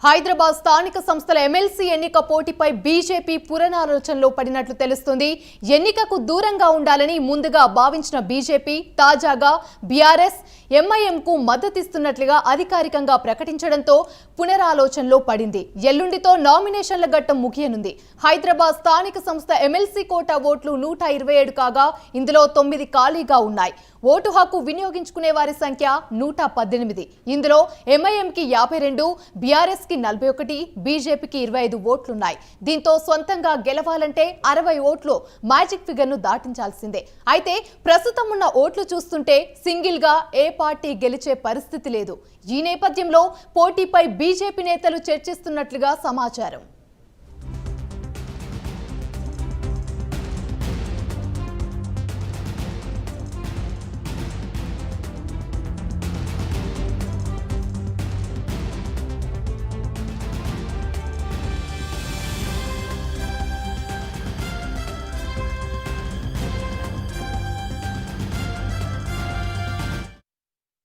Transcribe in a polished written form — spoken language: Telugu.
హైదరాబాద్ స్థానిక సంస్థల ఎమ్మెల్సీ ఎన్నిక పోటీపై బీజేపీ పునరాలోచనలో పడినట్లు తెలుస్తుంది. ఎన్నికకు దూరంగా ఉండాలని ముందుగా భావించిన బీజేపీ తాజాగా బీఆర్ఎస్ ఎంఐఎంకు మద్దతిస్తున్నట్లుగా అధికారికంగా ప్రకటించడంతో పునరాలోచనలో పడింది. ఎల్లుండితో నామినేషన్ల ఘట్టం ముగియనుంది. హైదరాబాద్ స్థానిక సంస్థ ఎమ్మెల్సీ కోటా ఓట్లు 127 కాగా ఇందులో 9 ఖాళీగా ఉన్నాయి. ఓటు హక్కు వినియోగించుకునే వారి సంఖ్య 118. ఇందులో ఎంఐఎంకి 52, బీఆర్ఎస్ కి 41, బీజేపీకి 25 ఓట్లున్నాయి. దీంతో సొంతంగా గెలవాలంటే 60 ఓట్లు మ్యాజిక్ ఫిగర్ ను దాటించాల్సిందే. అయితే ప్రస్తుతం ఉన్న ఓట్లు చూస్తుంటే సింగిల్ గా ఏ పార్టీ గెలిచే పరిస్థితి లేదు. ఈ నేపథ్యంలో పోటీపై బీజేపీ నేతలు చర్చిస్తున్నట్లుగా సమాచారం.